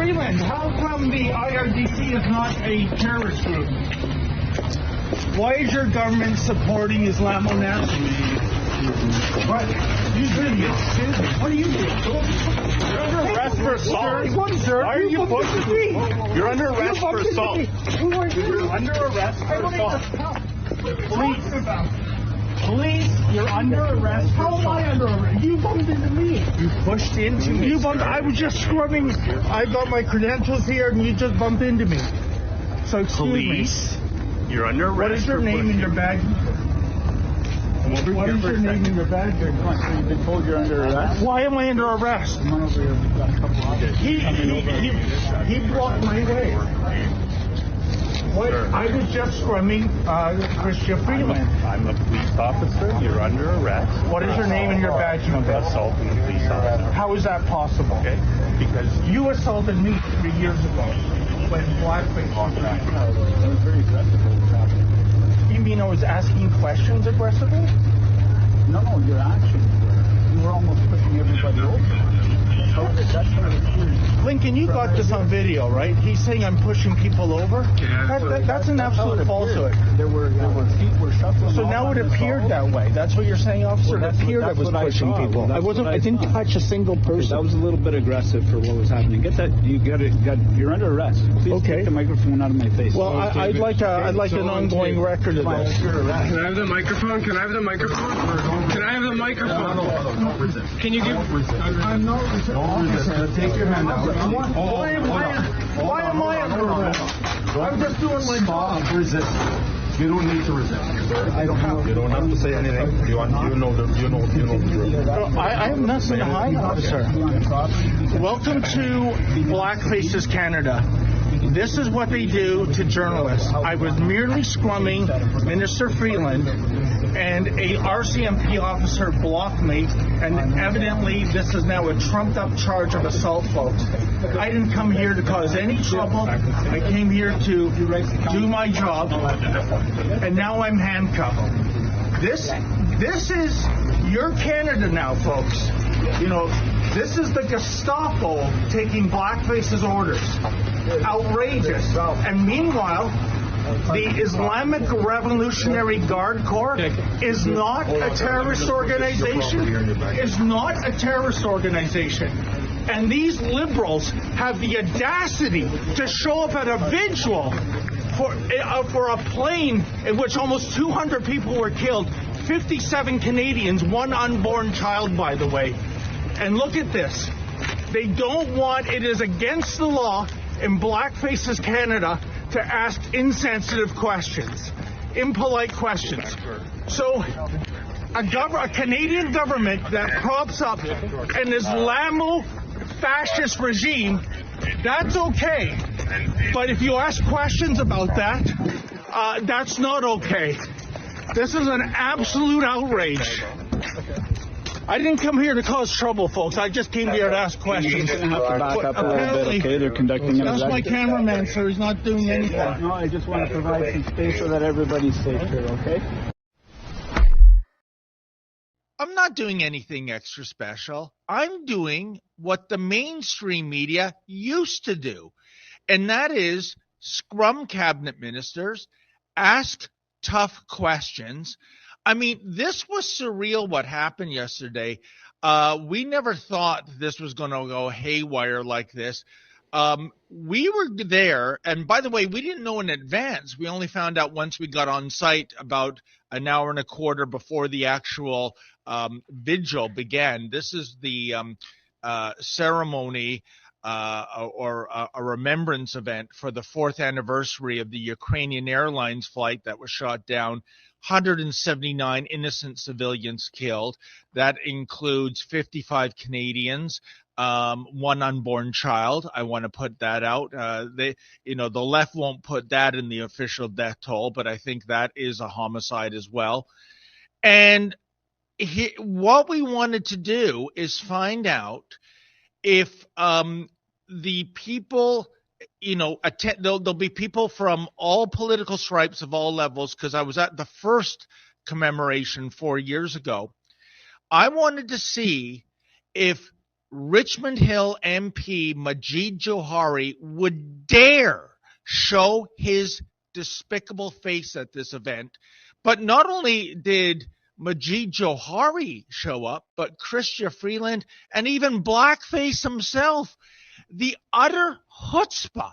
Freeland, how come the IRGC is not a terrorist group? Why is your government supporting Islamo-Nationalism? What? You idiots. What are you doing? You're under arrest for assault. Why are you pushing me? You're under arrest for assault. You're under arrest for assault. Police, you're under arrest. How am I under arrest? You bumped into me. You pushed into me. You bumped. I was just scrubbing. I got my credentials here, and you just bumped into me. So excuse me. You're under arrest. What is your name and your badge? What is your name and your badge? You've been told you're under arrest. Why am I under arrest? He blocked my way. What? I was just scrumming Christian Freeland. I'm a police officer. You're under arrest. What is your name and your badge number? Assaulting a police officer. How is that possible? Okay, because you assaulted me 3 years ago when blackface was very aggressive. You mean I was asking questions aggressively? No, your actions were. You were almost pushing everybody over. Lincoln, you got this on video, right? He's saying I'm pushing people over. That's an absolute falsehood. There were feet were shuffling. So now it appeared that way. That's what you're saying, officer. It appeared I was pushing people. I didn't touch a single person. That was a little bit aggressive for what was happening. Get that. You're under arrest. Please take the microphone out of my face. Well, I'd like an ongoing record of this. Can I have the microphone? Can I have the microphone? Can I have the microphone? Can you give? I'm not. Officer, take your hand out. Why am I under arrest? I'm just doing my job. Resist. You don't need to resist. I don't have. You don't have to say anything. You know the drill. I have nothing to hide, officer. Welcome to Black Faces Canada. This is what they do to journalists. I was merely scrumming Minister Freeland, and a RCMP officer blocked me, and evidently this is now a trumped-up charge of assault, folks. I didn't come here to cause any trouble. I came here to do my job, and now I'm handcuffed. This is your Canada now, folks. You know, this is the Gestapo taking blackface's orders. Outrageous. And meanwhile, the Islamic Revolutionary Guard Corps is not a terrorist organization. Is not a terrorist organization. And these liberals have the audacity to show up at a vigil for a plane in which almost 200 people were killed, 57 Canadians, one unborn child, by the way. And look at this. They don't want, it is against the law in Black Faces Canada to ask insensitive questions, impolite questions. So a Canadian government that props up an Islamo-fascist regime, that's okay. But if you ask questions about that, that's not okay. This is an absolute outrage. I didn't come here to cause trouble, folks. I just came here to ask questions. You're going to have to back up a little bit, okay? They're conducting an That's my cameraman, sir. He's not doing anything. No, I just want to provide some space so that everybody's safe here, okay? I'm not doing anything extra special. I'm doing what the mainstream media used to do, and that is scrum cabinet ministers, ask tough questions. I mean, this was surreal what happened yesterday. We never thought this was going to go haywire like this. We were there, and by the way, we didn't know in advance. We only found out once we got on site about an hour and a quarter before the actual vigil began. This is the ceremony or a remembrance event for the 4th anniversary of the Ukrainian Airlines flight that was shot down. 179 innocent civilians killed. That includes 55 Canadians, one unborn child. I want to put that out. The left won't put that in the official death toll, but I think that is a homicide as well. And what we wanted to do is find out if the people, there'll be people from all political stripes of all levels, because I was at the first commemoration 4 years ago. I wanted to see if Richmond Hill MP Majid Johari would dare show his despicable face at this event. But not only did Majid Johari show up, but Chrystia Freeland and even Blackface himself. The utter chutzpah.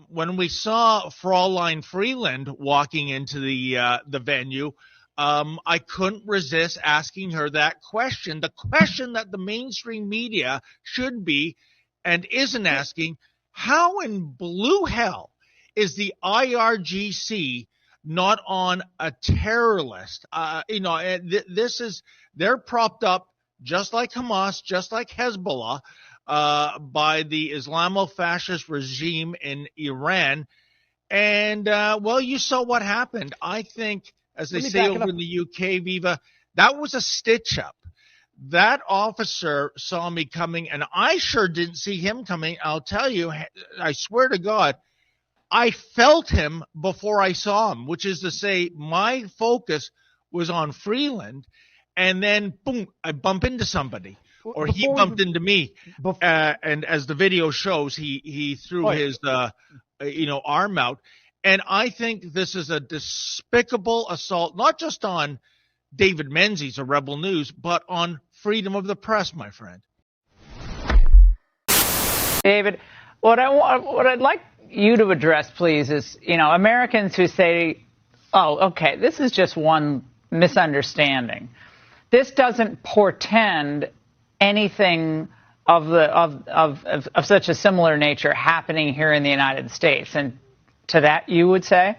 When we saw Fraulein Freeland walking into the venue, I couldn't resist asking her that question, the question that the mainstream media should be and isn't asking: how in blue hell is the IRGC not on a terror list? They're propped up just like Hamas, just like Hezbollah, by the Islamo-fascist regime in Iran. And, well, you saw what happened. I think, as they say over in the UK, Viva, that was a stitch-up. That officer saw me coming, and I sure didn't see him coming. I'll tell you, I swear to God, I felt him before I saw him, which is to say my focus was on Freeland, and then, boom, I bump into somebody. Or he bumped into me, and as the video shows, he threw his arm out. And I think this is a despicable assault, not just on David Menzies of Rebel News, but on freedom of the press, my friend. David, what I'd like you to address, please, is, Americans who say, oh, okay, this is just one misunderstanding. This doesn't portend anything of such a similar nature happening here in the United States. And to that, you would say?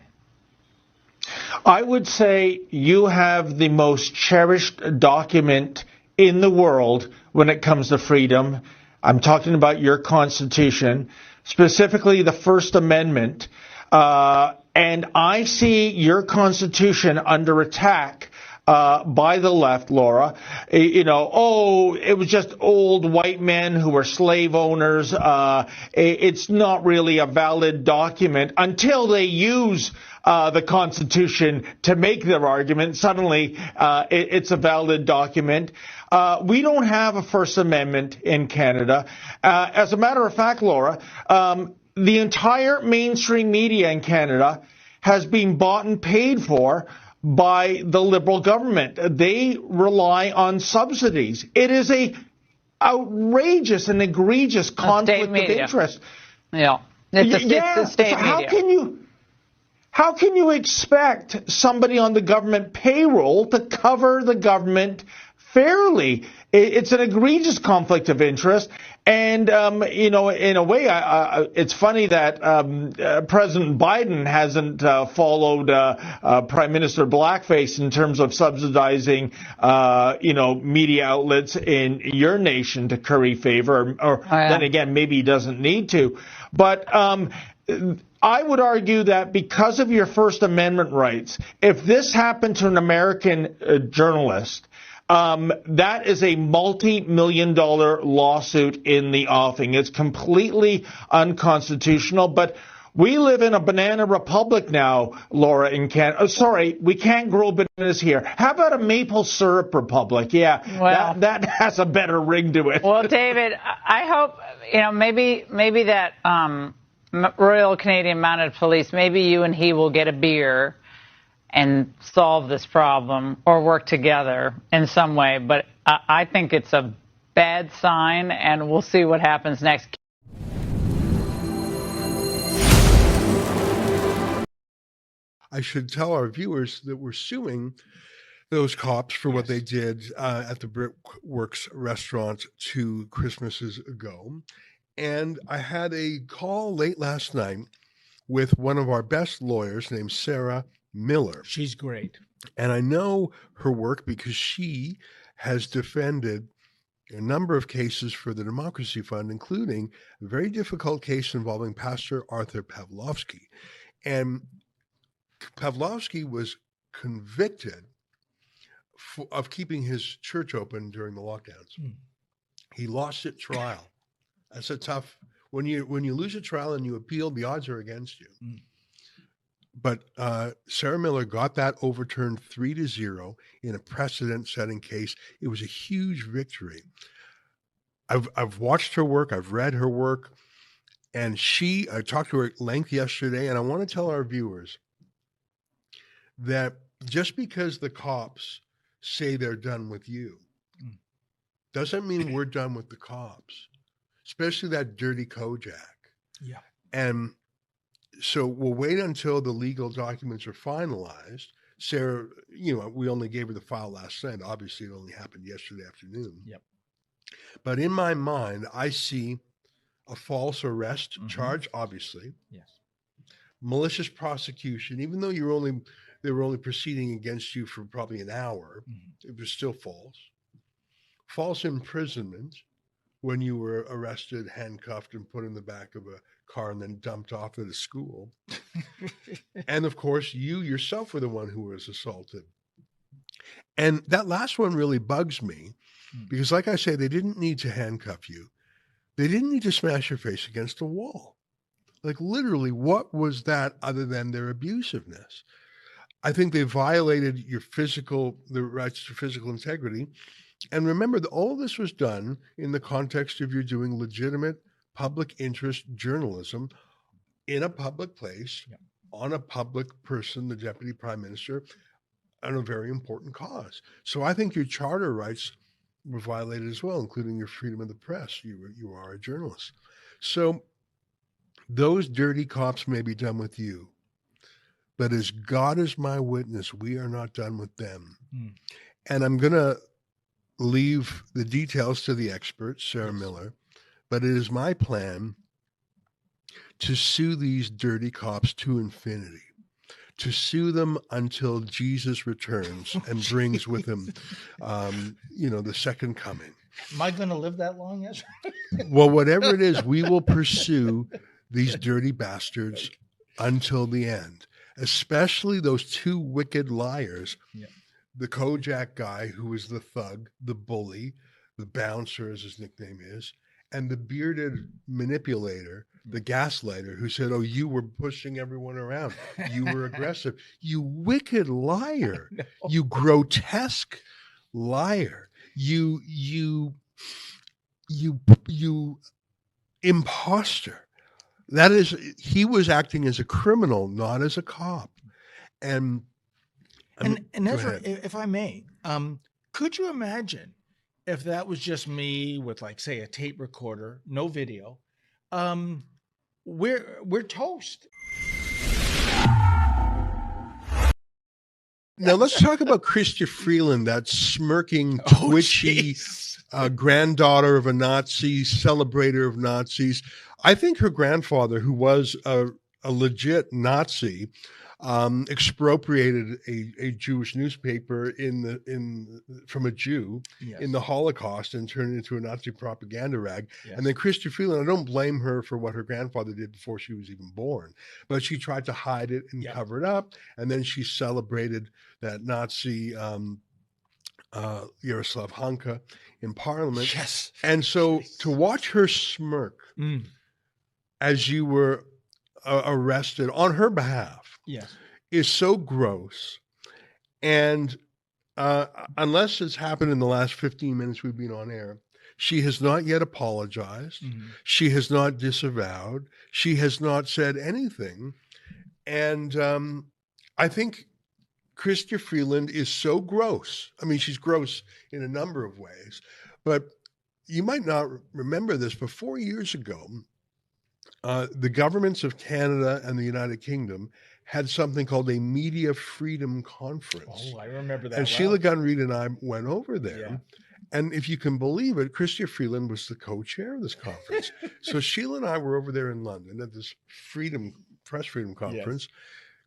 I would say you have the most cherished document in the world when it comes to freedom. I'm talking about your Constitution, specifically the First Amendment. And I see your Constitution under attack by the left, Laura. It was just old white men who were slave owners. It's not really a valid document until they use the Constitution to make their argument. Suddenly, it's a valid document. We don't have a First Amendment in Canada. As a matter of fact, Laura, the entire mainstream media in Canada has been bought and paid for by the Liberal government. They rely on subsidies. It is a outrageous and egregious conflict of interest. Yeah, it's the state media. How can you expect somebody on the government payroll to cover the government fairly? It's an egregious conflict of interest. And, in a way, it's funny that President Biden hasn't followed Prime Minister Blackface in terms of subsidizing, media outlets in your nation to curry favor. Then again, maybe he doesn't need to. But I would argue that because of your First Amendment rights, if this happened to an American journalist, that is a multi-million-dollar lawsuit in the offing. It's completely unconstitutional, but we live in a banana republic now, Laura, in Canada. We can't grow bananas here. How about a maple syrup republic? Yeah, well, that has a better ring to it. Well, David, I hope, maybe that Royal Canadian Mounted Police, maybe you and he will get a beer and solve this problem or work together in some way. But I think it's a bad sign, and we'll see what happens next. I should tell our viewers that we're suing those cops for what they did at the Brickworks restaurant 2 Christmases ago. And I had a call late last night with one of our best lawyers named Sarah Miller. She's great. And I know her work because she has defended a number of cases for the Democracy Fund, including a very difficult case involving Pastor Arthur Pawlowski. And Pawlowski was convicted of keeping his church open during the lockdowns. He lost at trial. That's a tough, when you lose a trial and you appeal, the odds are against you. But Sarah Miller got that overturned 3-0 in a precedent-setting case. It was a huge victory. I've watched her work. I've read her work. And I talked to her at length yesterday, and I want to tell our viewers that just because the cops say they're done with you doesn't mean we're done with the cops, especially that dirty Kojak. Yeah. And so we'll wait until the legal documents are finalized. Sarah, we only gave her the file last night. Obviously, it only happened yesterday afternoon. Yep. But in my mind, I see a false arrest charge, obviously. Yes. Malicious prosecution, even though they were only proceeding against you for probably an hour, it was still false. False imprisonment, when you were arrested, handcuffed, and put in the back of a car and then dumped off at a school. And of course, you yourself were the one who was assaulted. And that last one really bugs me because, like I say, they didn't need to handcuff you. They didn't need to smash your face against a wall. Like, literally, what was that other than their abusiveness? I think they violated the rights to physical integrity. And remember that all of this was done in the context of you doing legitimate public interest journalism in a public place, on a public person, the Deputy Prime Minister, on a very important cause. So I think your charter rights were violated as well, including your freedom of the press. You are a journalist. So those dirty cops may be done with you, but as God is my witness, we are not done with them. And I'm going to leave the details to the expert, Sarah Miller, but it is my plan to sue these dirty cops to infinity, to sue them until Jesus returns and brings with him, the second coming. Am I going to live that long, Ezra? Well, whatever it is, we will pursue these dirty bastards until the end, especially those two wicked liars. Yeah. The Kojak guy, who was the thug, the bully, the bouncer, as his nickname is, and the bearded manipulator, the gaslighter, who said, "Oh, you were pushing everyone around. You were aggressive. You wicked liar. No. You grotesque liar. You imposter." That is, he was acting as a criminal, not as a cop. And Ezra, if I may, could you imagine if that was just me with, like, say, a tape recorder, no video? We're toast. Now let's talk about Chrystia Freeland, that smirking, twitchy granddaughter of a Nazi, celebrator of Nazis. I think her grandfather, who was a legit Nazi, expropriated a Jewish newspaper from a Jew in the Holocaust and turned it into a Nazi propaganda rag. Yes. And then Chrystia Freeland, I don't blame her for what her grandfather did before she was even born, but she tried to hide it and cover it up. And then she celebrated that Nazi Yaroslav Hanka in Parliament. Yes. And so to watch her smirk as you were arrested on her behalf is so gross. And unless it's happened in the last 15 minutes we've been on air, she has not yet apologized. She has not disavowed. She has not said anything. And I think Chrystia Freeland is so gross. I mean, she's gross in a number of ways, but you might not remember this, but 4 years ago, the governments of Canada and the United Kingdom had something called a Media Freedom Conference. Oh, I remember that. And Sheila Gunn Reid and I went over there. Yeah. And if you can believe it, Chrystia Freeland was the co-chair of this conference. So Sheila and I were over there in London at this press freedom conference. Yes.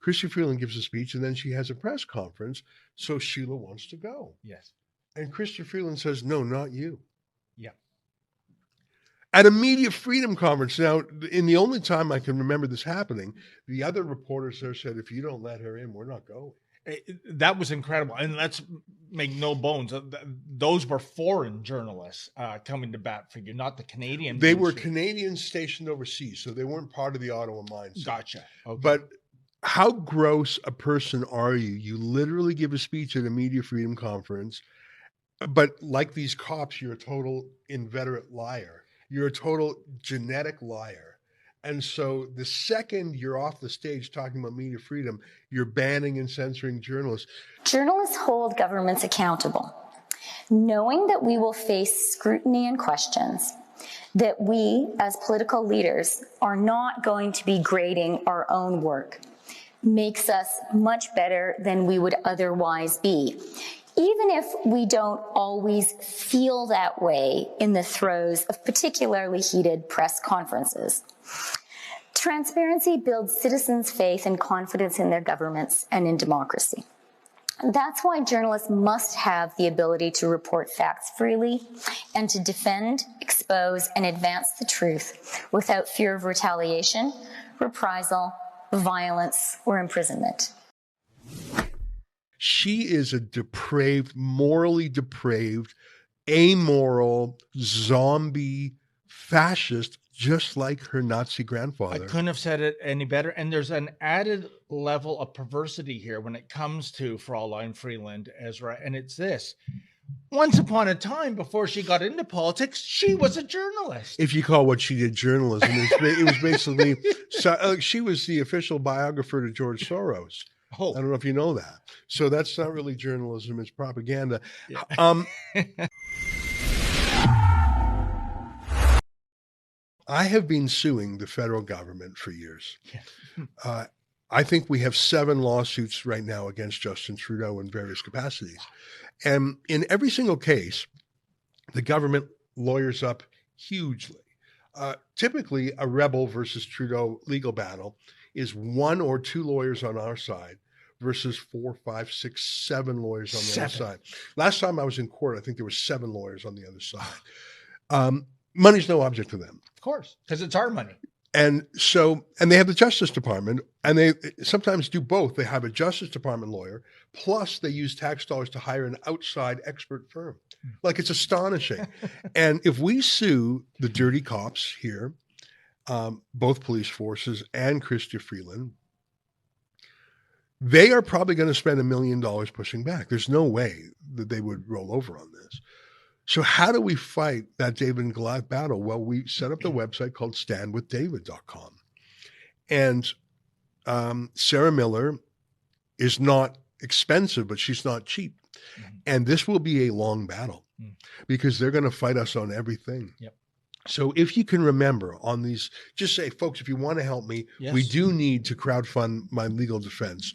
Chrystia Freeland gives a speech, and then she has a press conference. So Sheila wants to go. Yes. And Chrystia Freeland says, "No, not you." Yeah. At a Media Freedom Conference. Now, in the only time I can remember this happening, the other reporters there said, "If you don't let her in, we're not going." That was incredible. And let's make no bones. Those were foreign journalists coming to bat for you, not the Canadian. They were Canadians stationed overseas, so they weren't part of the Ottawa mindset. Gotcha. Okay. But how gross a person are you? You literally give a speech at a Media Freedom Conference, But like these cops, you're a total inveterate liar. You're a total genetic liar. And so the second you're off the stage talking about media freedom, you're banning and censoring journalists. Journalists hold governments accountable, knowing that we will face scrutiny and questions, that we as political leaders are not going to be grading our own work, makes us much better than we would otherwise be, even if we don't always feel that way in the throes of particularly heated press conferences. Transparency builds citizens' faith and confidence in their governments and in democracy. That's why journalists must have the ability to report facts freely and to defend, expose, and advance the truth without fear of retaliation, reprisal, violence, or imprisonment. She is a depraved, morally depraved, amoral, zombie, fascist, just like her Nazi grandfather. I couldn't have said it any better. And there's an added level of perversity here when it comes to Fraulein Freeland, Ezra, and it's this. Once upon a time, before she got into politics, she was a journalist. If you call what she did journalism, it was basically, she was the official biographer to George Soros. Oh. I don't know if you know that. So that's not really journalism, it's propaganda. Yeah. I have been suing the federal government for years. Yeah. I think we have 7 lawsuits right now against Justin Trudeau in various capacities. And in every single case, the government lawyers up hugely. Typically, a Rebel versus Trudeau legal battle is 1 or 2 lawyers on our side versus 4, 5, 6, 7 lawyers on the other side. Last time I was in court, I think there were 7 lawyers on the other side. Money's no object to them. Of course, because it's our money. And so, and they have the Justice Department, and they sometimes do both. They have a Justice Department lawyer, plus they use tax dollars to hire an outside expert firm. Like, it's astonishing. And if we sue the dirty cops here, both police forces and Chrystia Freeland, they are probably going to spend $1 million pushing back. There's no way that they would roll over on this. So how do we fight that David and Goliath battle? Well, we set up the website called standwithdavid.com. And Sarah Miller is not expensive, but she's not cheap. Mm-hmm. And this will be a long battle because they're going to fight us on everything. Yep. So if you can remember on these, just say, folks, if you want to help me, yes, we do need to crowdfund my legal defense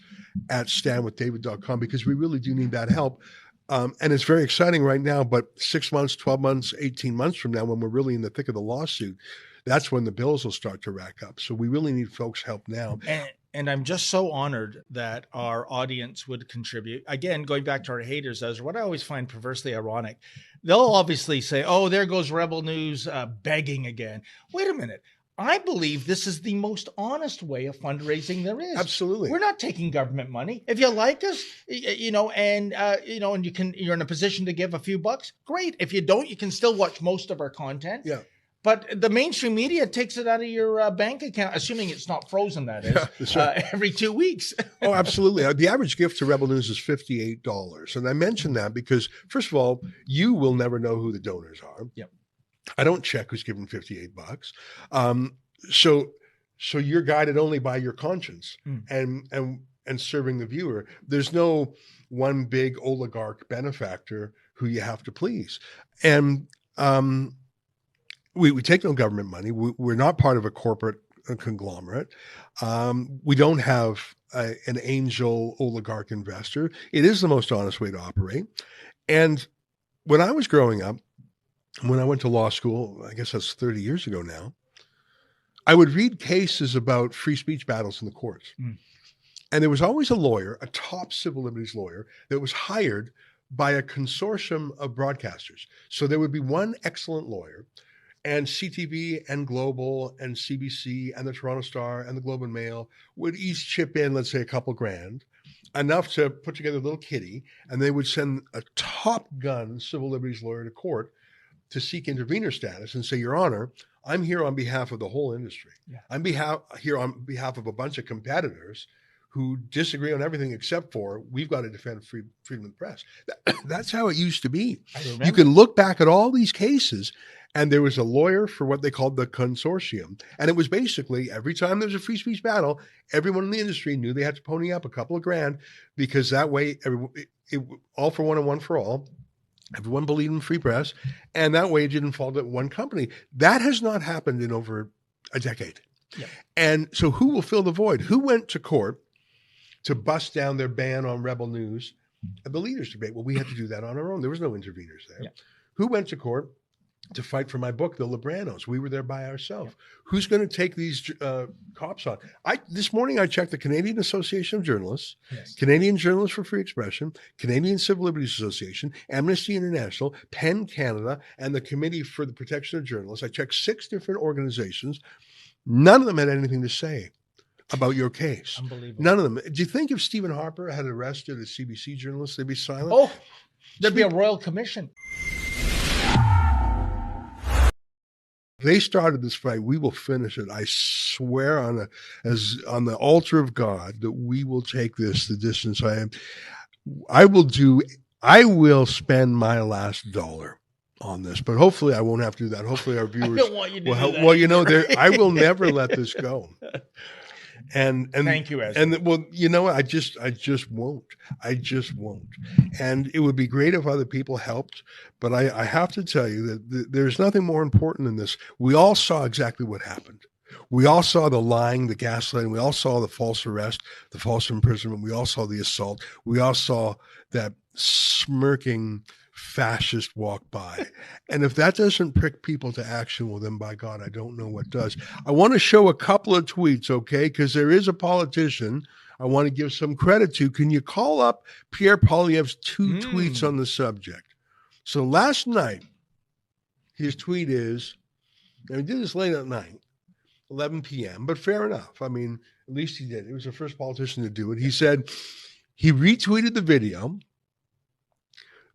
at standwithdavid.com because we really do need that help. And it's very exciting right now, but 6 months, 12 months, 18 months from now, when we're really in the thick of the lawsuit, that's when the bills will start to rack up. So we really need folks' help now. And I'm just so honored that our audience would contribute. Again, going back to our haters, as what I always find perversely ironic, they'll obviously say, oh, there goes Rebel News begging again. Wait a minute. I believe this is the most honest way of fundraising there is. Absolutely. We're not taking government money. If you like us, and you're in a position to give a few bucks, great. If you don't, you can still watch most of our content. Yeah. But the mainstream media takes it out of your bank account, assuming it's not frozen, that is, every 2 weeks. Oh, absolutely. The average gift to Rebel News is $58. And I mention that because, first of all, you will never know who the donors are. Yep. I don't check who's given $58. So you're guided only by your conscience and serving the viewer. There's no one big oligarch benefactor who you have to please. And we take no government money. We're not part of a corporate conglomerate. We don't have an angel oligarch investor. It is the most honest way to operate. And when I was growing up, when I went to law school, I guess that's 30 years ago now, I would read cases about free speech battles in the courts. And there was always a lawyer, a top civil liberties lawyer, that was hired by a consortium of broadcasters. So there would be one excellent lawyer, and CTV and Global and CBC and the Toronto Star and the Globe and Mail would each chip in, let's say, a couple grand, enough to put together a little kitty, and they would send a Top Gun civil liberties lawyer to court to seek intervener status and say, Your Honor, I'm here on behalf of the whole industry. Yeah. I'm here on behalf of a bunch of competitors who disagree on everything except for we've got to defend freedom of the press. That's how it used to be. You can look back at all these cases, and there was a lawyer for what they called the consortium. And it was basically every time there was a free speech battle, everyone in the industry knew they had to pony up a couple of grand, because that way, all for one and one for all. Everyone believed in free press, and that way it didn't fall to one company. That has not happened in over a decade. Yep. And so who will fill the void? Who went to court to bust down their ban on Rebel News at the leaders' debate? Well, we had to do that on our own. There was no interveners there. Yep. Who went to court to fight for my book, The Libranos? We were there by ourselves. Yep. Who's going to take these cops on? This morning I checked the Canadian Association of Journalists, Canadian Journalists for Free Expression, Canadian Civil Liberties Association, Amnesty International, PEN Canada, and the Committee for the Protection of Journalists. I checked 6 different organizations. None of them had anything to say about your case. Unbelievable. None of them. Do you think if Stephen Harper had arrested a CBC journalist, they'd be silent? Oh, there'd be a royal commission. They started this fight. We will finish it. I swear on the altar of God that we will take this the distance I am. I will spend my last dollar on this, but hopefully I won't have to do that. Hopefully our viewers I don't want you to do that. Well, you know, I will never let this go. And thank you, Ezra. And well, you know, I just won't. And it would be great if other people helped, but I have to tell you that there's nothing more important than this. We all saw exactly what happened. We all saw the lying, the gaslighting. We all saw the false arrest, the false imprisonment. We all saw the assault. We all saw that smirking fascist walk by. And if that doesn't prick people to action, well, then by God, I don't know what does. I want to show a couple of tweets, okay? Because there is a politician I want to give some credit to. Can you call up Pierre Poilievre's 2 tweets on the subject? So last night, his tweet is, and he did this late at night, 11 p.m., but fair enough. I mean, at least he did. He was the first politician to do it. He said he retweeted the video.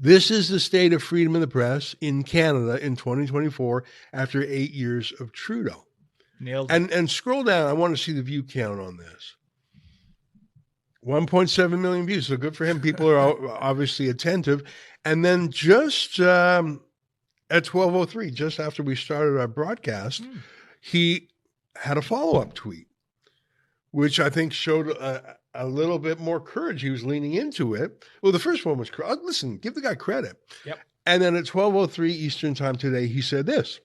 This is the state of freedom of the press in Canada in 2024 after 8 years of Trudeau. Nailed it. And scroll down. I want to see the view count on this. 1.7 million views. So good for him. People are obviously attentive. And then just at 12:03, just after we started our broadcast, he had a follow-up tweet, which I think showed a little bit more courage. He was leaning into it. Well, the first one was, listen, give the guy credit. Yep. And then at 12:03 Eastern time today, he said this.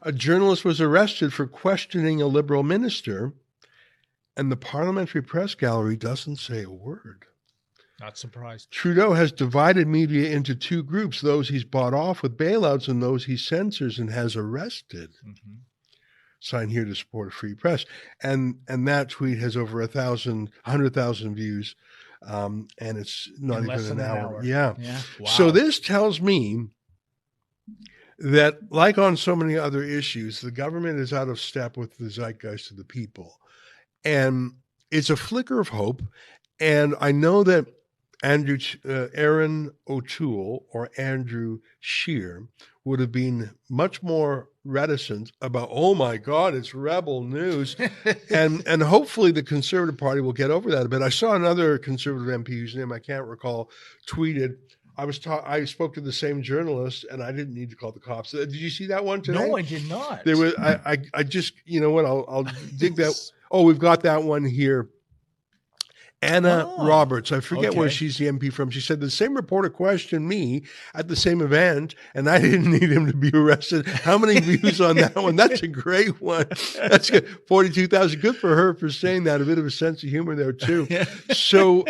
A journalist was arrested for questioning a Liberal minister, and the Parliamentary Press Gallery doesn't say a word. Not surprised. Trudeau has divided media into 2 groups, those he's bought off with bailouts and those he censors and has arrested. Mm-hmm. Sign here to support a free press. And that tweet has over 100,000 views. And it's not in even less than an hour. hour. Yeah. Wow. So this tells me that, like on so many other issues, the government is out of step with the zeitgeist of the people. And it's a flicker of hope. And I know that Aaron O'Toole or Andrew Scheer would have been much more reticent about, oh my God, it's rebel news. and hopefully the Conservative Party will get over that a bit. I saw another Conservative MP whose name I can't recall tweeted, I spoke to the same journalist and I didn't need to call the cops. Did you see that one today? No, I did not. There was, I just, you know what, I'll dig that. Oh, we've got that one here. Anna Roberts, I forget where she's the MP from. She said the same reporter questioned me at the same event, and I didn't need him to be arrested. How many views on that one? That's a great one. That's good. 42,000. Good for her for saying that. A bit of a sense of humor there too. So,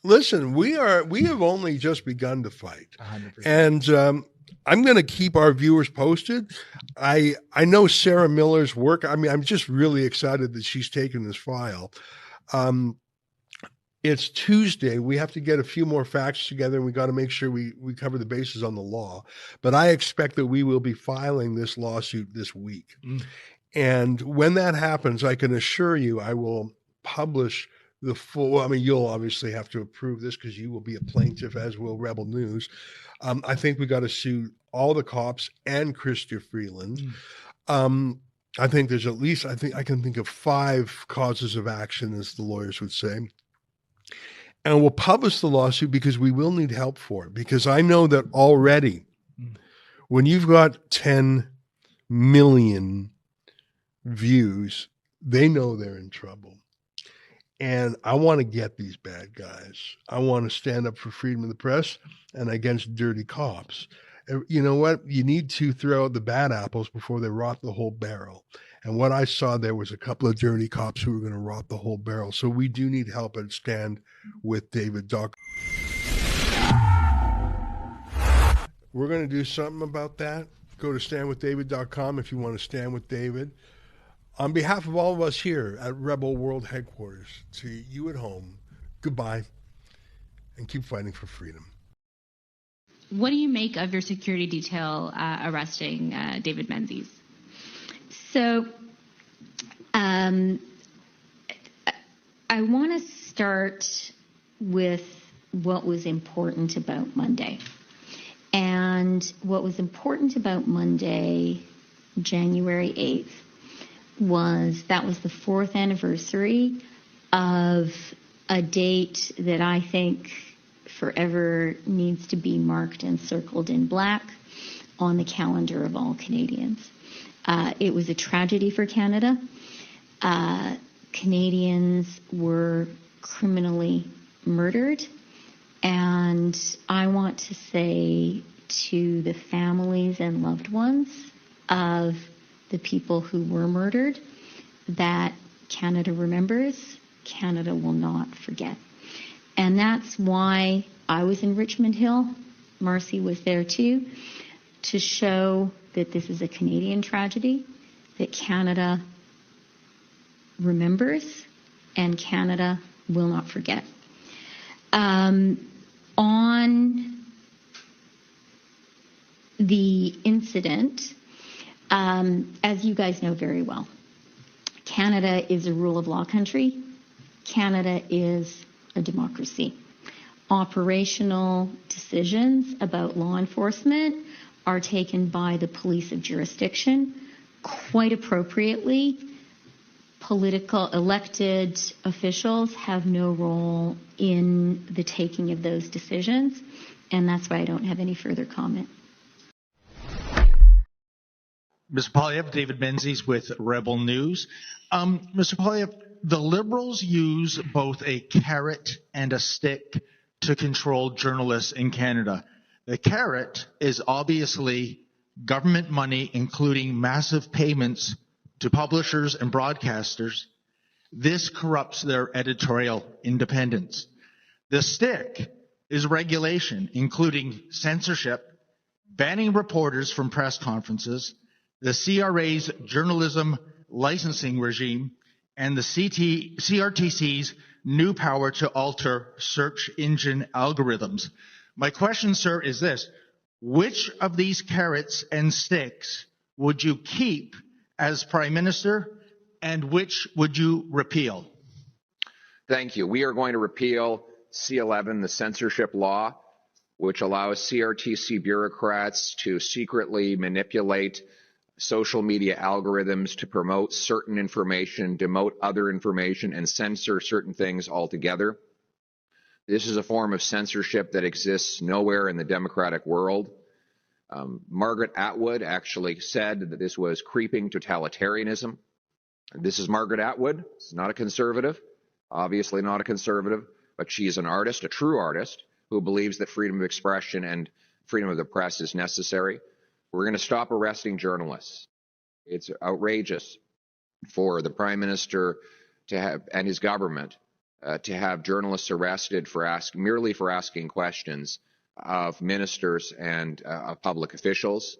listen, we have only just begun to fight, 100%. and I'm going to keep our viewers posted. I know Sarah Miller's work. I mean, I'm just really excited that she's taken this file. It's Tuesday. We have to get a few more facts together, and we got to make sure we cover the bases on the law. But I expect that we will be filing this lawsuit this week. And when that happens, I can assure you I will publish the full, I mean, you'll obviously have to approve this because you will be a plaintiff, as will Rebel News. I think we got to sue all the cops and Chrystia Freeland. I think there's at least, I can think of 5 causes of action, as the lawyers would say. And we'll publish the lawsuit because we will need help for it. Because I know that already, when you've got 10 million views, they know they're in trouble. And I want to get these bad guys. I want to stand up for freedom of the press and against dirty cops. You know what? You need to throw out the bad apples before they rot the whole barrel. And what I saw there was a couple of dirty cops who were going to rot the whole barrel. So we do need help and stand with David. We're going to do something about that. Go to standwithdavid.com if you want to stand with David. On behalf of all of us here at Rebel World Headquarters, to you at home, goodbye, and keep fighting for freedom. What do you make of your security detail arresting David Menzies? So I want to start with what was important about Monday. And what was important about Monday, January 8th, was the 4th anniversary of a date that I think forever needs to be marked and circled in black on the calendar of all Canadians. It was a tragedy for Canada. Canadians were criminally murdered, and I want to say to the families and loved ones of the people who were murdered that Canada remembers, Canada will not forget. And that's why I was in Richmond Hill. Marcy was there too, to show that this is a Canadian tragedy, that Canada remembers and Canada will not forget. On the incident, as you guys know very well, Canada is a rule of law country. Canada is a democracy. Operational decisions about law enforcement are taken by the police of jurisdiction. Quite appropriately, political elected officials have no role in the taking of those decisions, and that's why I don't have any further comment. Mr. Poilievre, David Menzies with Rebel News. Mr. Poilievre, the Liberals use both a carrot and a stick to control journalists in Canada. The carrot is obviously government money, including massive payments to publishers and broadcasters. This corrupts their editorial independence. The stick is regulation, including censorship, banning reporters from press conferences, the CRA's journalism licensing regime, and the CRTC's new power to alter search engine algorithms. My question, sir, is this. Which of these carrots and sticks would you keep as Prime Minister, and which would you repeal? Thank you. We are going to repeal C11, the censorship law, which allows CRTC bureaucrats to secretly manipulate social media algorithms to promote certain information, demote other information, and censor certain things altogether. This is a form of censorship that exists nowhere in the democratic world. Margaret Atwood actually said that this was creeping totalitarianism. This is Margaret Atwood. She's not a conservative, obviously not a conservative, but she's an artist, a true artist, who believes that freedom of expression and freedom of the press is necessary. We're going to stop arresting journalists. It's outrageous for the Prime Minister to have, and his government to have journalists arrested for merely for asking questions of ministers and public officials.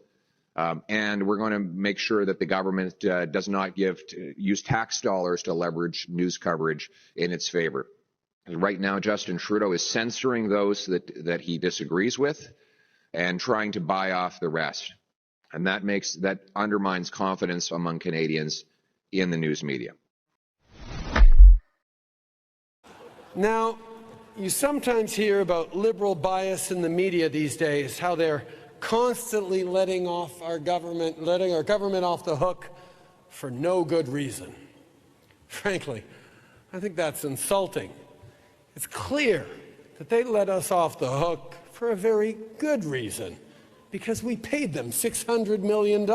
And we're going to make sure that the government does not use tax dollars to leverage news coverage in its favor. Right now, Justin Trudeau is censoring those that he disagrees with and trying to buy off the rest. And that undermines confidence among Canadians in the news media. Now, you sometimes hear about liberal bias in the media these days, how they're constantly letting our government off the hook for no good reason. Frankly, I think that's insulting. It's clear that they let us off the hook for a very good reason, because we paid them $600 million.